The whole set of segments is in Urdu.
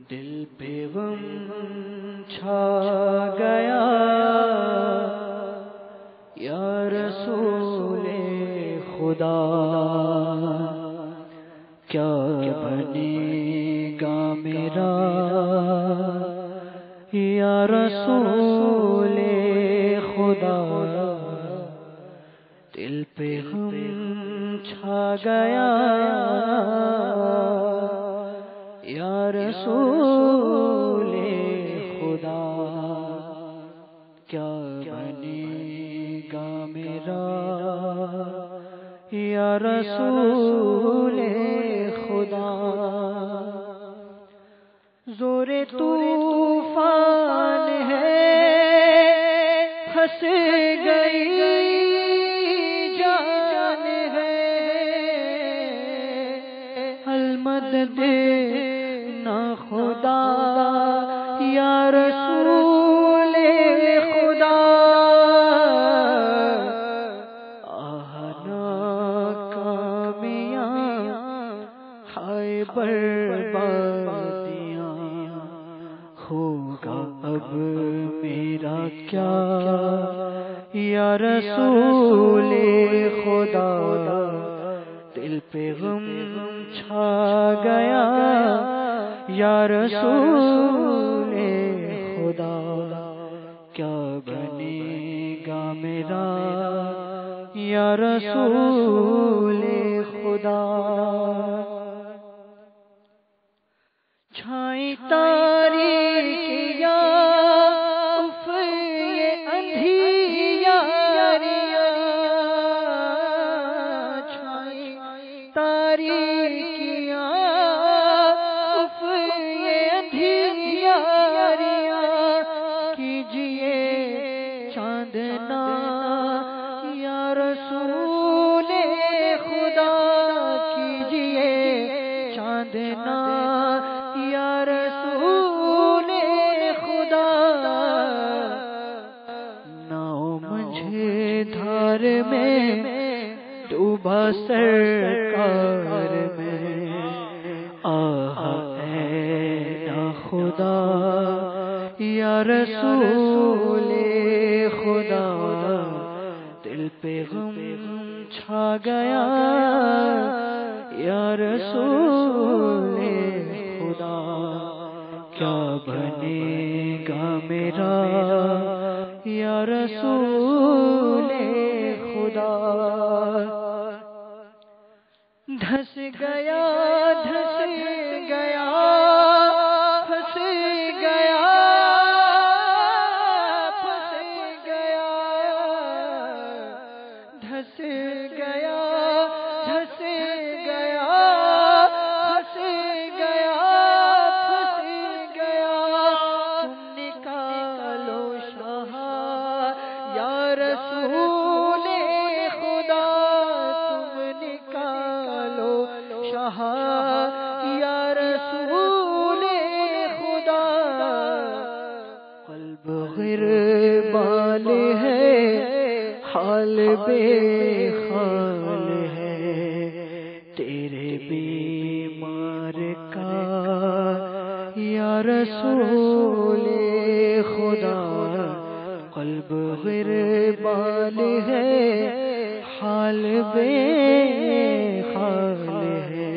دل پہ غم چھا گیا یا رسول خدا، کیا بنے گا میرا یا رسول خدا، دل پہ غم چھا گیا یا رسول خدا، کیا بنے گا میرا یا رسول خدا۔ زور طوفان ہے پھنس گئی جان ہے، المدد نا خدا یا رسول خدا، آہنا کامیاں ہائے بربادیاں، ہوگا اب میرا کیا یا رسول خدا، دل پہ غم چھا گیا یا رسول خدا، کیا بنے گا میرا یا رسول خدا۔ چھائیں تاریکیاں اف یہ اندھیاریاں، چھائیں تاریکیاں اف یہ اندھیاریاں، کیجئے چاندنا یا رسول خدا، کیجئے چاندنا یا رسول خدا، ناؤ مجھے دھار میں ڈوبا سرکار میں، آہ اے نا خدا یا رسول خدا، دل پہ غم چھا گیا یا رسول خدا، کیا بنے گا میرا یا رسول خدا۔ دھس گیا دھس گیا پھنس گیا پھنس گیا، دھس گیا دھس گیا پھنس گیا پھنس گیا، تم نکالو شاہ یا رسول خدا، تم نکالو شاہ یا رسول خدا، قلب غربال ہے حال بے حال ہے، تیرے بیمار کا یا رسول خدا، قلب غربال ہے حال بے حال ہے،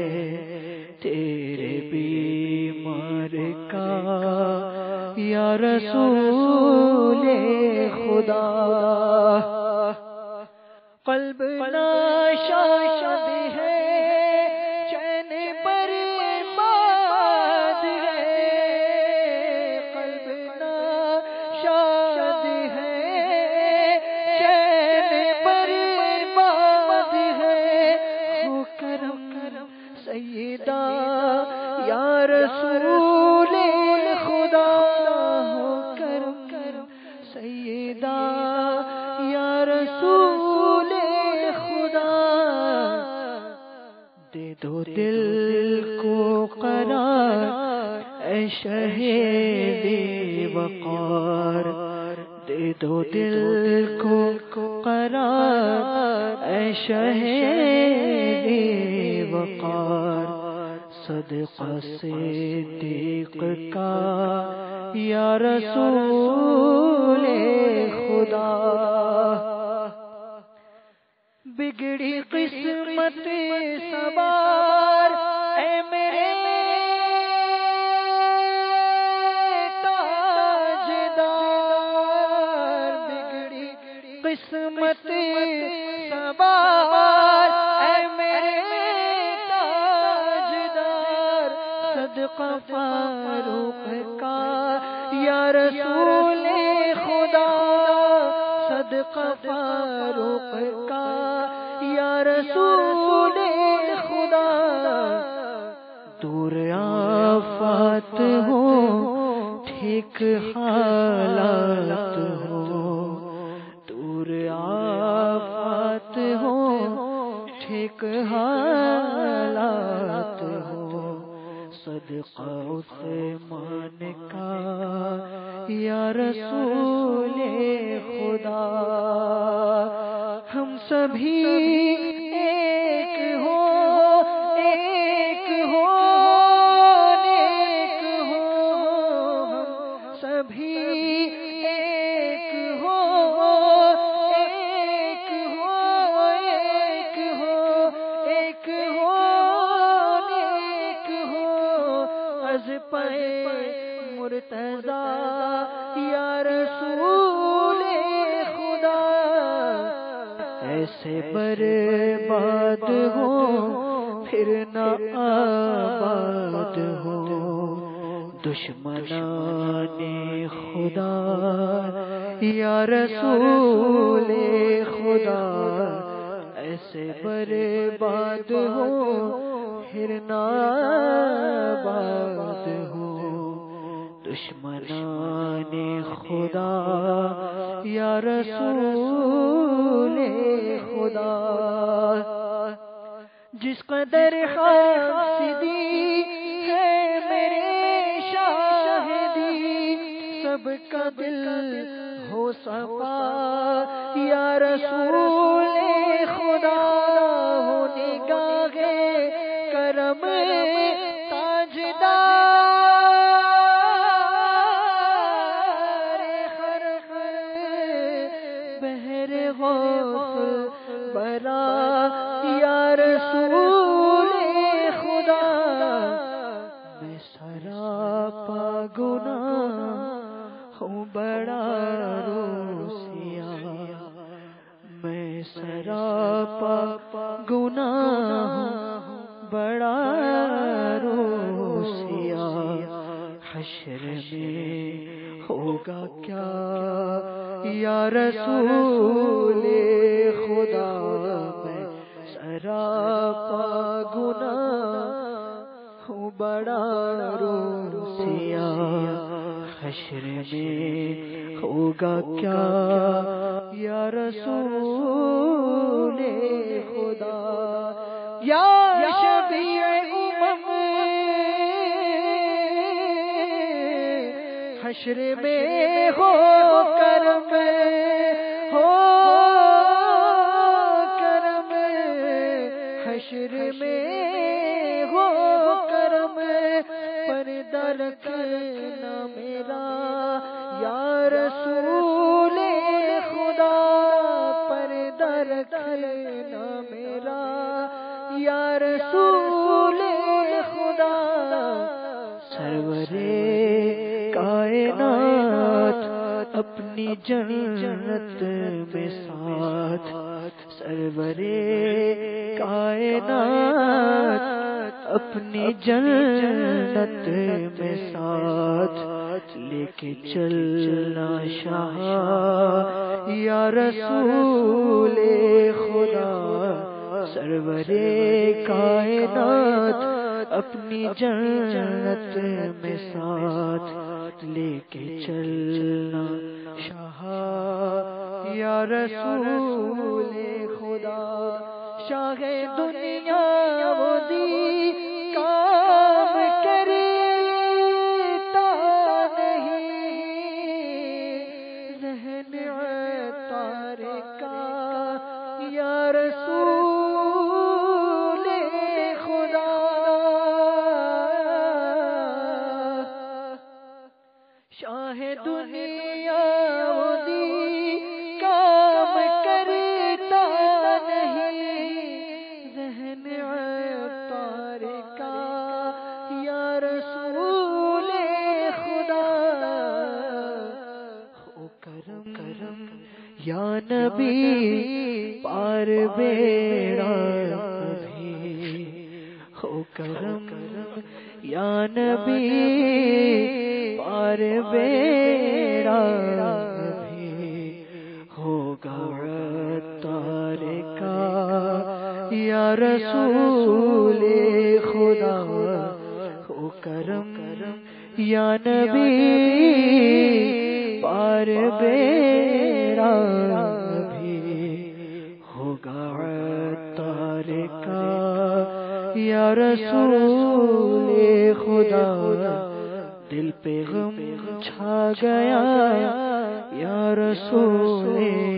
تیرے بیمار کا یا رسول خدا، قلب ناشاد ہے چین برباد ہے، قلب ناشاد ہے چین برباد ہے، ہو کرم سیدہ یا رسول خدا، ہو کرم سیدہ یا رسول خدا، دے دو دل کو قرار اے شہید وقار، دے دو دل کو قرار اے شہید وقار، صدقہ صدیق کا یا رسول خدا، بگڑی قسمت سوار اے میرے تاجدار، بگڑی قسمت سوار اے میرے تاجدار، صدقہ فاروق کا یا رسول خدا، صدقہ فاروق کا یا رسول خدا، دور آفات ہو ٹھیک حالات ہو، دور آفات ہو ٹھیک حالات ہو، صدقہ عثمان کا یا رسول خدا، ہم سبھی ایک ہو، ایک ہو، نیک ہو، ہم سبھی ایک ہو، ایک ہو، ایک ہو، ایک ہو، نیک ہو، از پے مرتضیٰ یا رسول خدا، ایسے برباد ہو پھر نہ آباد ہو، دشمنان خدا یا رسول خدا، ایسے برباد ہو پھر نہ آباد ہو، دشمنان خدا یا رسول خدا، جس قدر حاسدی ہے میرے شاہدی، سب کا دل ہو صفا یا رسول خدا، ہو نگاہ کرم تاجدار، ہر ہر بہر غوث برا یا رسول خدا، میں سراپا گناہ ہوں بڑا روسیا، میں سراپا گناہ ہوں بڑا روسیا، حشر میں ہوگا کیا یا رسول خدا، میں سراپا گناہ ہوں بڑا روسیا، حشر میں ہوگا کیا یا رسول خدا، یا شفیع امم حشر میں ہو کرم، ہو کرم، حشر میں ہو کرم، پردہ رکھنا میرا یا رسول خدا، پردہ رکھنا میرا یا رسول خدا، سرورے کائنات اپنی جنت میں ساتھ، سرورے کائنات اپنی جنت میں ساتھ، لے کے چلنا شاہ یا رسول خدا، سرورے کائنات اپنی جنت میں ساتھ، لے کے چلنا شاہ یا رسول خدا، شاہ دنیا وہ دی کام کرتا نہیں، ذہن عطار کا یا رسول خدا، شاہ دنیا کام کرتا نہیں، ذہن عطار کا یا رسول خدا، ہو کرم کرم یا نبی پار بیڑا بھی، ہو کرم یا نبی پار بیڑا بھی، ہوگا عطار کا یا رسول خدا، ہو کرم یا نبی پار بیڑا بھی، ہوگا عطار کا یا رسول خدا، دل پہ غم چھا گیا یا رسول